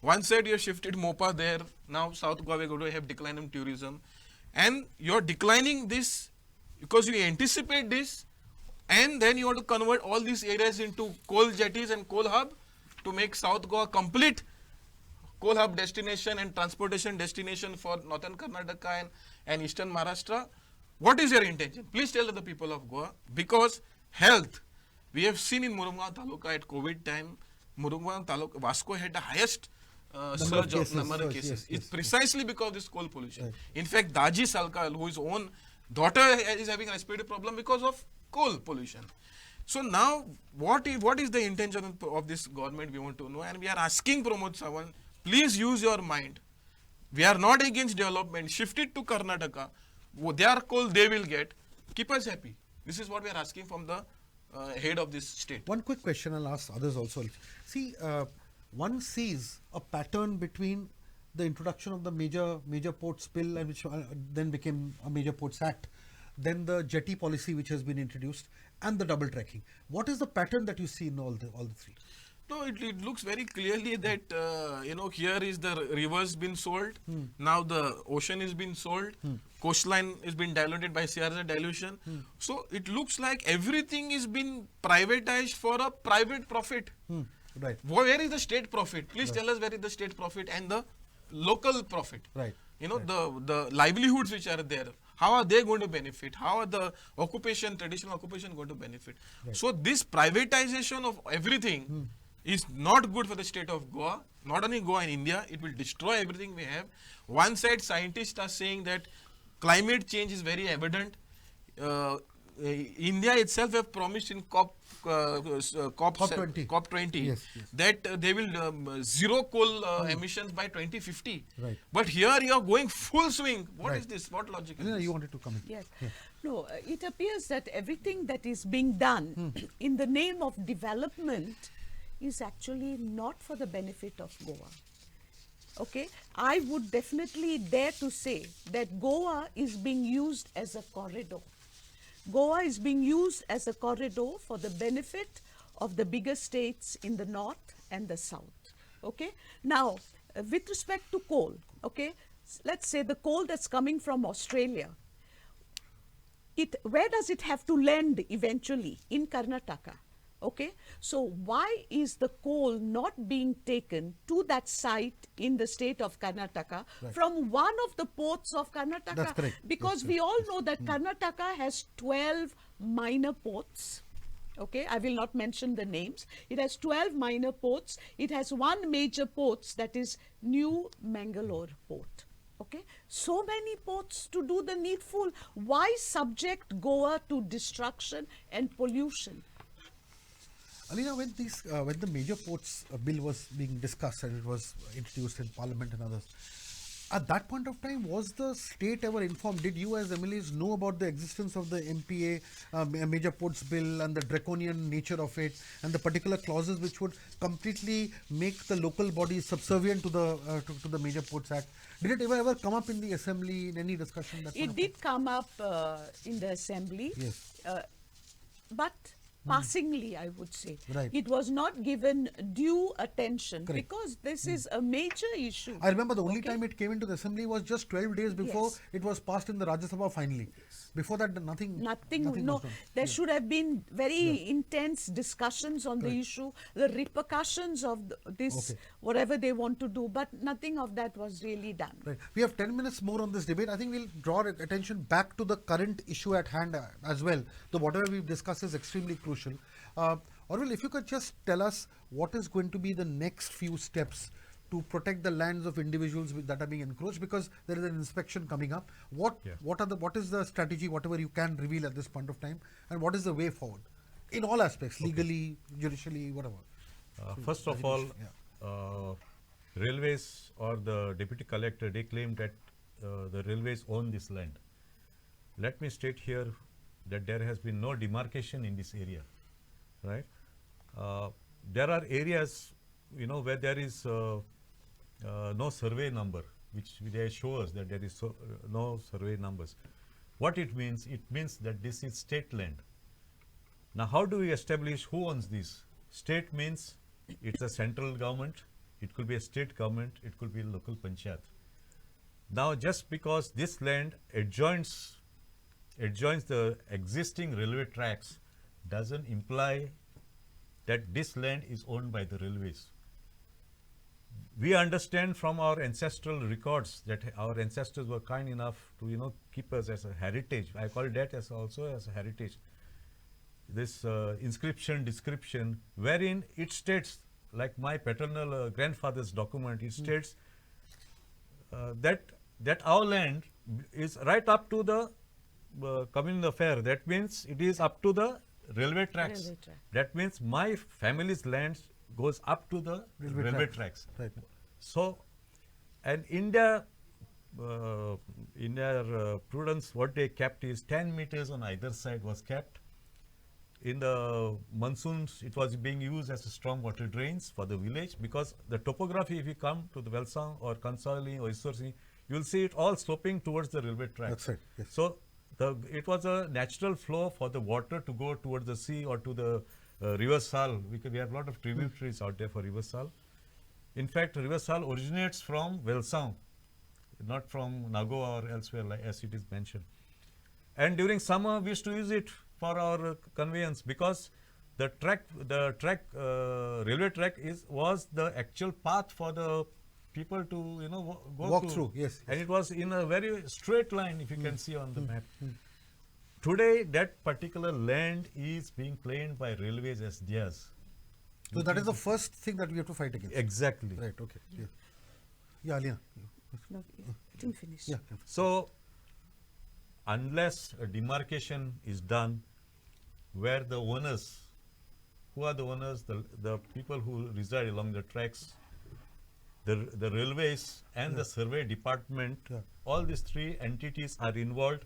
One side you have shifted MOPA there, now South Goa we are going to have decline in tourism. And you are declining this because you anticipate this and then you want to convert all these areas into coal jetties and coal hub to make South Goa complete coal hub destination and transportation destination for northern Karnataka and eastern Maharashtra. What is your intention? Please tell the people of Goa, because health, we have seen in Murungaon Taluka at COVID time, Murungaon Taluka, Vasco had the highest surge of number of cases. Yes, It's precisely because of this coal pollution. Right. In fact, Daji Salkal, who is own Daughter is having respiratory problem because of coal pollution. So now, what is the intention of this government? We want to know, and we are asking Pramod Sawant, please use your mind. We are not against development. Shift it to Karnataka. Their coal they will get. Keep us happy. This is what we are asking from the head of this state. One quick question I'll ask others also. See, one sees a pattern between the introduction of the major ports bill, and which then became a Major Ports Act, then the jetty policy which has been introduced, and the double tracking. What is the pattern that you see in all the three? No, it looks very clearly that here is the rivers been sold. Now the ocean is been sold. Coastline is been diluted by CRZ dilution. So it looks like everything is been privatized for a private profit. Right. Where is the state profit? Please tell us where is the state profit and the local profit. Right. The livelihoods which are there. How are they going to benefit? How are the traditional occupation going to benefit? Right. So this privatization of everything is not good for the state of Goa. Not only Goa in India, it will destroy everything we have. One side, scientists are saying that climate change is very evident. India itself have promised in COP20 Yes. that they will zero coal emissions by 2050. Right. But here you are going full swing. What is Right. this? What logic is Alina, this? you wanted to comment? Yes. No, it appears that everything that is being done in the name of development is actually not for the benefit of Goa. Okay, I would definitely dare to say that Goa is being used as a corridor. Goa is being used as a corridor for the benefit of the bigger states in the north and the south. Okay, now with respect to coal, okay, let's say the coal that's coming from Australia, where does it have to land eventually? In Karnataka. Okay, so why is the coal not being taken to that site in the state of Karnataka from one of the ports of Karnataka? That's correct. Because we all know that Karnataka has 12 minor ports. Okay, I will not mention the names. It has 12 minor ports. It has one major port, that is New Mangalore port. Okay, so many ports to do the needful. Why subject Goa to destruction and pollution? Alina, when the Major Ports bill was being discussed and it was introduced in Parliament and others, at that point of time, was the state ever informed? Did you as MLAs know about the existence of the MPA, Major Ports bill, and the draconian nature of it, and the particular clauses which would completely make the local bodies subservient to the Major Ports Act? Did it ever come up in the assembly in any discussion? It did come up in the assembly. Yes. But passingly, I would say. Right. It was not given due attention Correct. because this is a major issue. I remember the only time it came into the assembly was just 12 days before Yes. it was passed in the Rajya Sabha finally. Before that, nothing No, was done. there should have been very intense discussions on the issue, the repercussions of this, Okay. whatever they want to do, but nothing of that was really done. Right. We have 10 minutes more on this debate. I think we'll draw attention back to the current issue at hand as well. Though whatever we've discussed is extremely crucial. Orville, if you could just tell us what is going to be the next few steps to protect the lands of individuals that are being encroached, because there is an inspection coming up. What is the strategy, whatever you can reveal at this point of time, and what is the way forward in all aspects, legally, judicially, whatever? First of all, railways or the deputy collector, they claim that the railways own this land. Let me state here that there has been no demarcation in this area, right? There are areas, where there is no survey number, which they show us that there is no survey numbers. What it means that this is state land. Now, how do we establish who owns this? State means it's a central government, it could be a state government, it could be a local panchayat. Now, just because this land adjoins the existing railway tracks doesn't imply that this land is owned by the railways. We understand from our ancestral records that our ancestors were kind enough to keep us as a heritage. I call that also as a heritage. This inscription description, wherein it states, like my paternal grandfather's document, it states that our land is right up to the communal affair. That means it is up to the railway tracks. Railway track. That means my family's land goes up to the railway tracks. Right. So, and India, in their prudence, what they kept is 10 meters on either side was kept. In the monsoons, it was being used as a storm water drains for the village, because the topography, if you come to the Velsang or Kansali or Isorsi, you will see it all sloping towards the railway track. That's right, yes. So, it was a natural flow for the water to go towards the sea or to the river Sal, because we have a lot of tributaries out there for river Sal. In fact, river Sal originates from Velsang, not from Nagoa or elsewhere, like as it is mentioned. And during summer, we used to use it for our conveyance, because the railway track was the actual path for the people to go Walk through, yes, and it was in a very straight line, if you can see on the map. Today, that particular land is being claimed by railways as theirs. So that is the first thing that we have to fight against. Exactly. Right. Okay. Yeah. Yeah, Alina. No, let him finish. Yeah. So, unless a demarcation is done where the owners, who are the owners, the people who reside along the tracks, the railways and the survey department, all these three entities are involved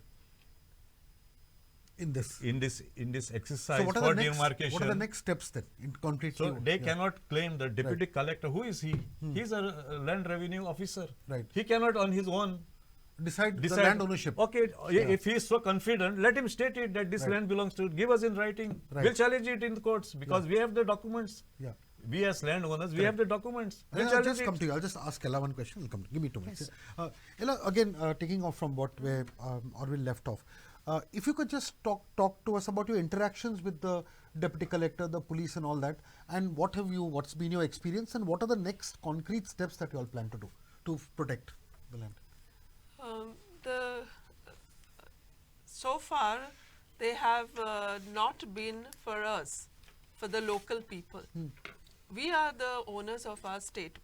In this. in this exercise So what for are the next? demarcation. What are the next steps then? In concrete. So they cannot claim the deputy collector. Who is he? He is a land revenue officer. Right. He cannot on his own decide the land ownership. Okay, if he is so confident, let him state it that this land belongs to. Give us in writing. Right. We'll challenge it in the courts, because we have the documents. Yeah. We as landowners, we have the documents. We'll I'll challenge just it. come to you. I'll just ask Ella one question. I'll come to you. Give me 2 minutes. Ella, again, taking off from where Orville left off. If you could just talk to us about your interactions with the deputy collector, the police, and all that, and what's been your experience, and what are the next concrete steps that you all plan to do to protect the land? So far, they have not been for us, for the local people. We are the owners of our state.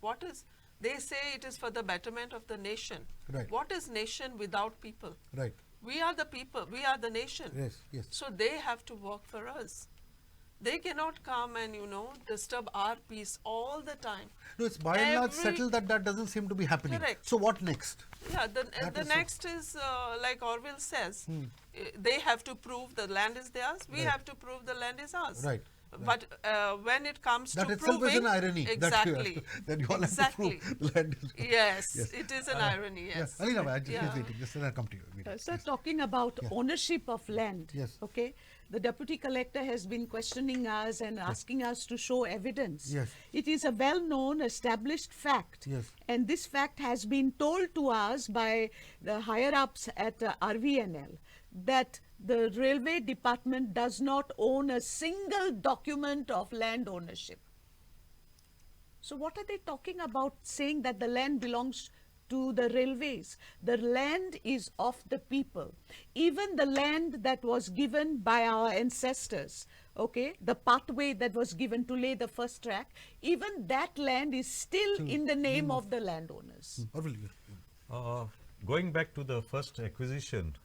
They say it is for the betterment of the nation. Right. What is nation without people? Right. We are the people, we are the nation. Yes. Yes. So they have to work for us. They cannot come and, disturb our peace all the time. No, it's by and large settled that doesn't seem to be happening. Correct. So what next? Yeah, the is next is like Orville says, they have to prove the land is theirs. We have to prove the land is ours. Right. But when it comes That to itself proving, is an irony. exactly, That you all have to prove the land is. Yes, it is an irony. Yes. Yeah. Alina, I'm just waiting. Just then I'll come to you. Sir, talking about ownership of land, Yes. okay, the deputy collector has been questioning us and asking us to show evidence. Yes. It is a well-known, established fact. Yes. And this fact has been told to us by the higher-ups at RVNL, that the railway department does not own a single document of land ownership. So what are they talking about, saying that the land belongs to the railways? The land is of the people. Even the land that was given by our ancestors, okay, the pathway that was given to lay the first track, even that land is still in the name of the landowners. Orville, Going back to the first acquisition,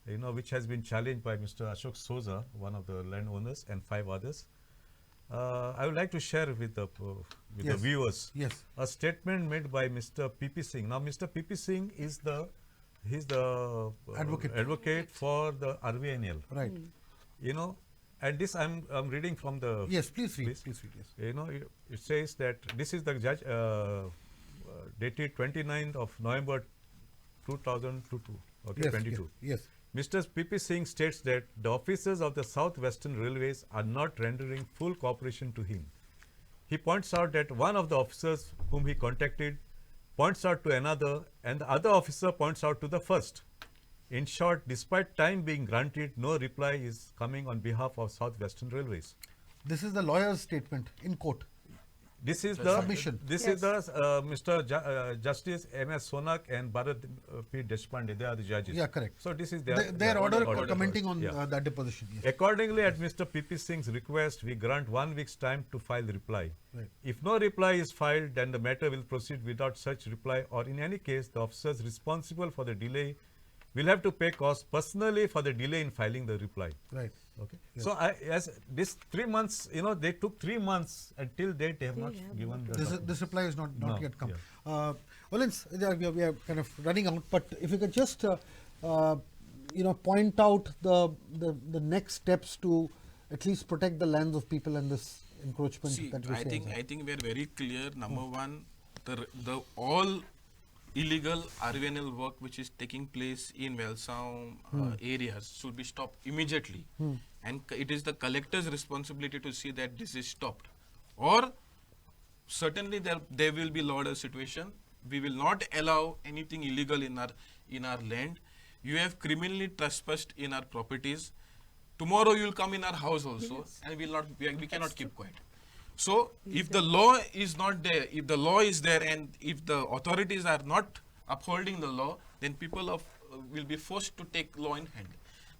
which has been challenged by Mr. Ashok Soza, one of the landowners, and 5 others. I would like to share with the viewers a statement made by Mr. P.P. Singh. Now, Mr. P.P. Singh is the advocate for the RVNL. Right. And this I'm reading from the. Yes, please read. Please read. Yes. It says that this is the judge dated 29th of November 2022. Okay, Yes, 22. Yes. Mr. P.P. Singh states that the officers of the South Western Railways are not rendering full cooperation to him. He points out that one of the officers whom he contacted points out to another, and the other officer points out to the first. In short, despite time being granted, no reply is coming on behalf of South Western Railways. This is the lawyer's statement in court. This is submission. This is the Mr. Justice M.S. Sonak and Bharat P. Deshpande. They are the judges. Yeah, correct. So this is their order commenting on that deposition. Yes. Accordingly, at Mr. P.P. Singh's request, we grant 1 week's time to file the reply. Right. If no reply is filed, then the matter will proceed without such reply, or in any case, the officers responsible for the delay will have to pay costs personally for the delay in filing the reply. Right. Okay. So as this 3 months, they took 3 months until date they have not given the document. This reply is not No, yet come. yeah. Valens, we are kind of running out, but if you could just point out the next steps to at least protect the lands of people and this encroachment See, that we I say. think we are very clear. Number one, the all illegal RVNL work which is taking place in Velsound areas should be stopped immediately, and it is the collector's responsibility to see that this is stopped. Or certainly there will be law order situation. We will not allow anything illegal in our land. You have criminally trespassed in our properties. Tomorrow you will come in our house also, and we cannot keep quiet. So if the law is not there, if the law is there, and if the authorities are not upholding the law, then people will be forced to take law in hand.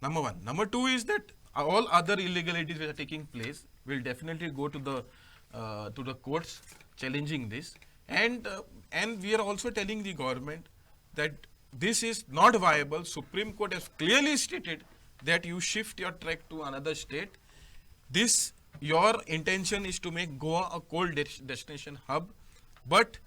Number one. Number two is that all other illegalities which are taking place will definitely go to the courts challenging this, and we are also telling the government that this is not viable. Supreme Court has clearly stated that you shift your track to another state. Your intention is to make Goa a coal destination hub, but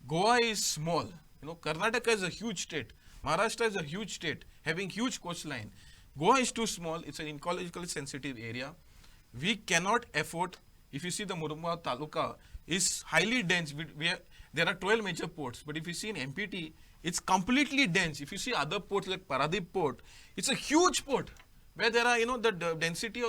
Goa is small. Karnataka is a huge state. Maharashtra is a huge state having huge coastline. Goa is too small. It's an ecologically sensitive area. We cannot afford. If you see the Murumba Taluka is highly dense. There are 12 major ports, but if you see in MPT, it's completely dense. If you see other ports like Paradip Port, it's a huge port where there are, the density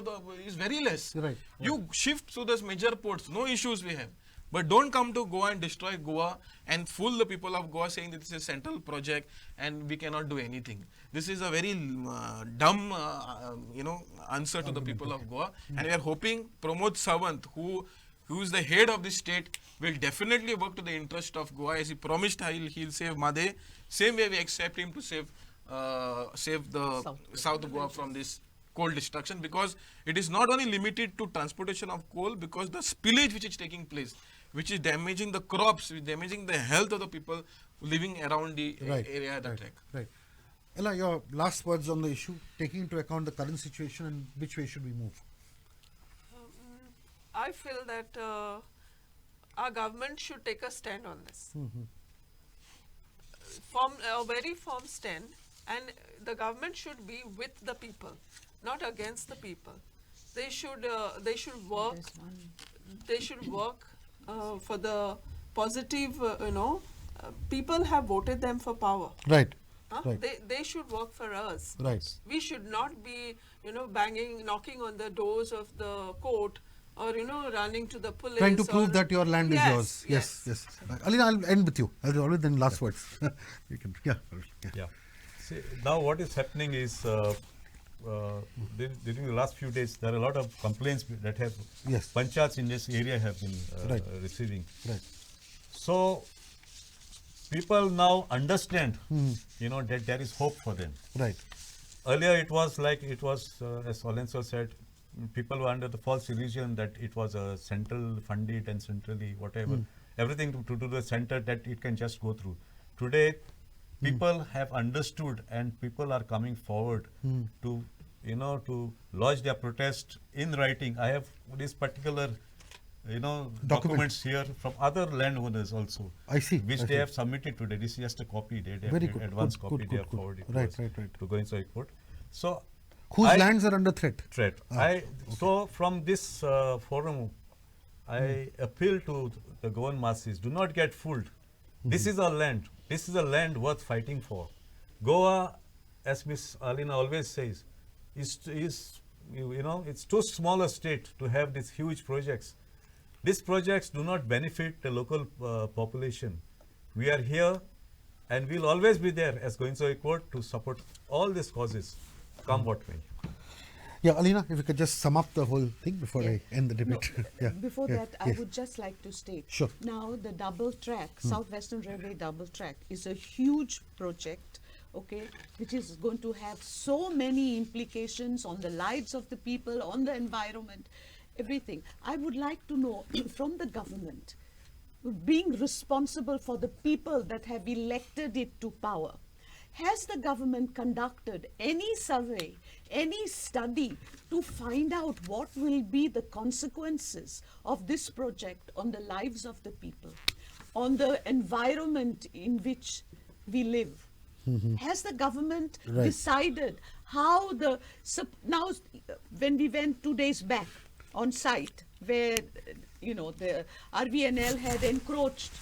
is very less. Right. You shift to those major ports, no issues we have. But don't come to Goa and destroy Goa and fool the people of Goa saying that this is a central project and we cannot do anything. This is a very dumb, answer to the people of Goa. And we are hoping Pramod Sawant, who is the head of the state, will definitely work to the interest of Goa. As he promised, he'll save Made. Same way we accept him to save the South Goa from this coal destruction, because it is not only limited to transportation of coal, because the spillage which is taking place, which is damaging the crops, damaging the health of the people living around the area at the track. Right. Ella, your last words on the issue, taking into account the current situation, and which way should we move? I feel that our government should take a stand on this. Form a very firm stand, and the government should be with the people, not against the people. They should work. They should work for the positive. People have voted them for power. Right. Right. They should work for us. Right. We should not be, knocking on the doors of the court, or running to the police. Trying to prove that your land is yours. Yes. Alina, I'll end with you. I'll always then last words. You can. Yeah. See, now what is happening is during the last few days there are a lot of complaints that have panchayats in this area have been receiving. Right. So people now understand, that there is hope for them. Right. Earlier it was as Olenso said, people were under the false illusion that it was a central funded and centrally whatever, everything to do the center, that it can just go through. Today, people have understood, and people are coming forward to lodge their protest in writing. I have this particular documents here from other landowners also. I see. Which they have submitted today. This is just a copy. They have Very good. advance Good, copy. good, They good, have good. forwarded Right. to Goenka Court. So whose lands are under threat? So from this forum, I appeal to the Goan masses: do not get fooled. This is our land. This is a land worth fighting for. Goa, as Miss Alina always says, is it's too small a state to have these huge projects. These projects do not benefit the local population. We are here, and we'll always be there as Goenka Court to support all these causes, come what may. Yeah, Alina, if you could just sum up the whole thing before I end the debate. Before that, I would just like to state, Sure. now the double track, Southwestern Railway double track, is a huge project, which is going to have so many implications on the lives of the people, on the environment, everything. I would like to know from the government, being responsible for the people that have elected it to power, Has the government conducted any survey, any study to find out what will be the consequences of this project on the lives of the people, on the environment in which we live? Has the government Right. decided how the now when we went 2 days back on site where the RVNL had encroached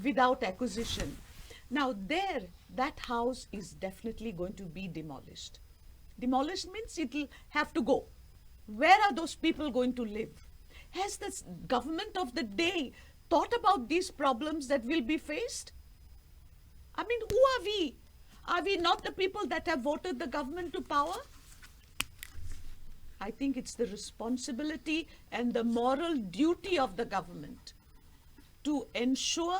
without acquisition. Now there, that house is definitely going to be demolished. Demolished means it'll have to go. Where are those people going to live? Has the government of the day thought about these problems that will be faced? I mean, who are we? Are we not the people that have voted the government to power? I think it's the responsibility and the moral duty of the government to ensure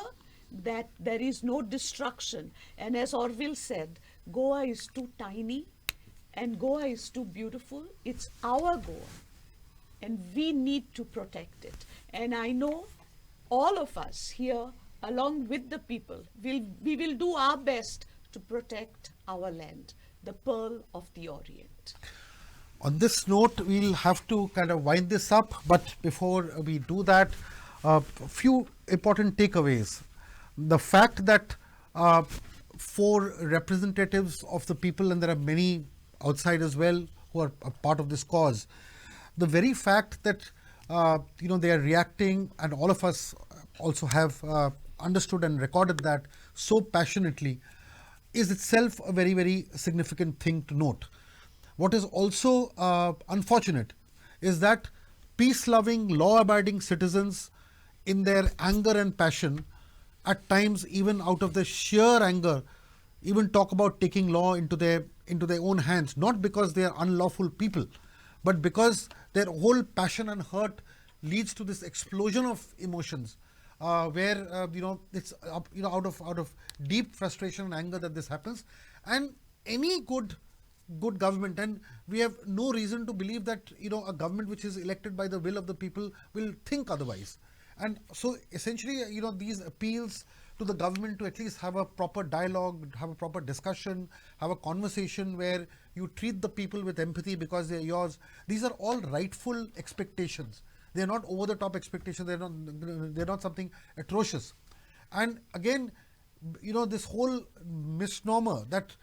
that there is no destruction. And as Orville said, Goa is too tiny and Goa is too beautiful. It's our Goa and we need to protect it. And I know all of us here, along with the people, we will do our best to protect our land, the Pearl of the Orient. On this note, we'll have to kind of wind this up, but before we do that, a few important takeaways. The fact that 4 representatives of the people, and there are many outside as well who are a part of this cause, the very fact that they are reacting, and all of us also have understood and recorded that so passionately, is itself a very, very significant thing to note. What is also unfortunate is that peace-loving, law-abiding citizens, in their anger and passion, at times even out of their sheer anger, even talk about taking law into their own hands, not because they are unlawful people, but because their whole passion and hurt leads to this explosion of emotions, where it's out of deep frustration and anger that this happens. And any good government, and we have no reason to believe that a government which is elected by the will of the people will think otherwise. And so essentially these appeals to the government to at least have a proper dialogue, have a proper discussion, have a conversation where you treat the people with empathy because they're yours, these are all rightful expectations. They're not over the top expectations. They're not something atrocious. And again, this whole misnomer that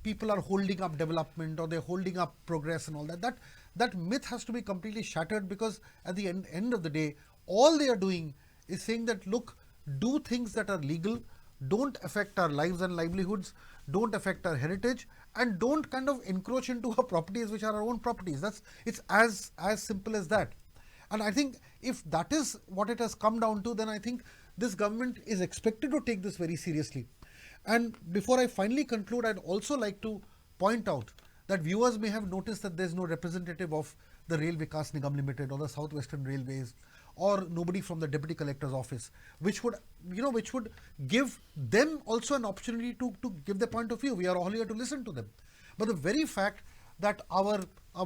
people are holding up development or they're holding up progress and all that myth has to be completely shattered, because at the end of the day, all they are doing is saying that, look, do things that are legal, don't affect our lives and livelihoods, don't affect our heritage, and don't kind of encroach into our properties which are our own properties. It's as simple as that. And I think if that is what it has come down to, then I think this government is expected to take this very seriously. And before I finally conclude, I'd also like to point out that viewers may have noticed that there's no representative of the Rail Vikas Nigam Limited or the Southwestern Railways, or nobody from the Deputy Collector's office, which would give them also an opportunity to give their point of view. We are all here to listen to them. But the very fact that our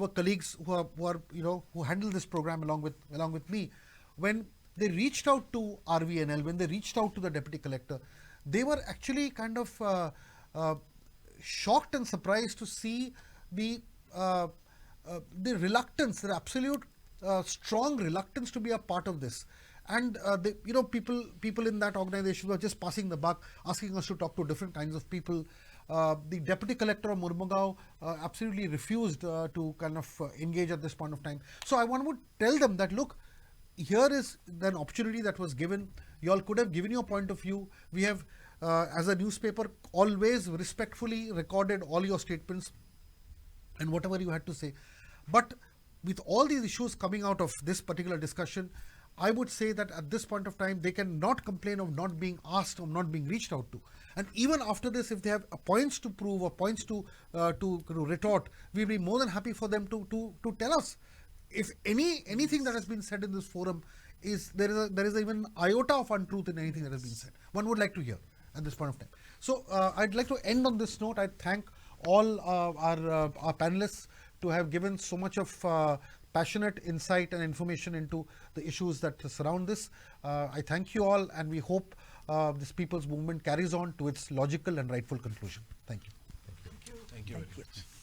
colleagues who handle this program along with me, when they reached out to RVNL, when they reached out to the Deputy Collector, they were actually kind of shocked and surprised to see the reluctance, the absolute strong reluctance to be a part of this. And people in that organization were just passing the buck, asking us to talk to different kinds of people. The Deputy Collector of Murmugao absolutely refused to kind of engage at this point of time. So I want to tell them that, look, here is an opportunity that was given. You all could have given your point of view. We have, as a newspaper, always respectfully recorded all your statements and whatever you had to say. But with all these issues coming out of this particular discussion, I would say that at this point of time, they cannot complain of not being asked or not being reached out to. And even after this, if they have points to prove or points to retort, we'll be more than happy for them to tell us. If anything that has been said in this forum is there is even iota of untruth in anything that has been said, one would like to hear at this point of time. So I'd like to end on this note. I thank all our panelists to have given so much of passionate insight and information into the issues that surround this. I thank you all, and we hope this people's movement carries on to its logical and rightful conclusion. Thank you. Thank you very much.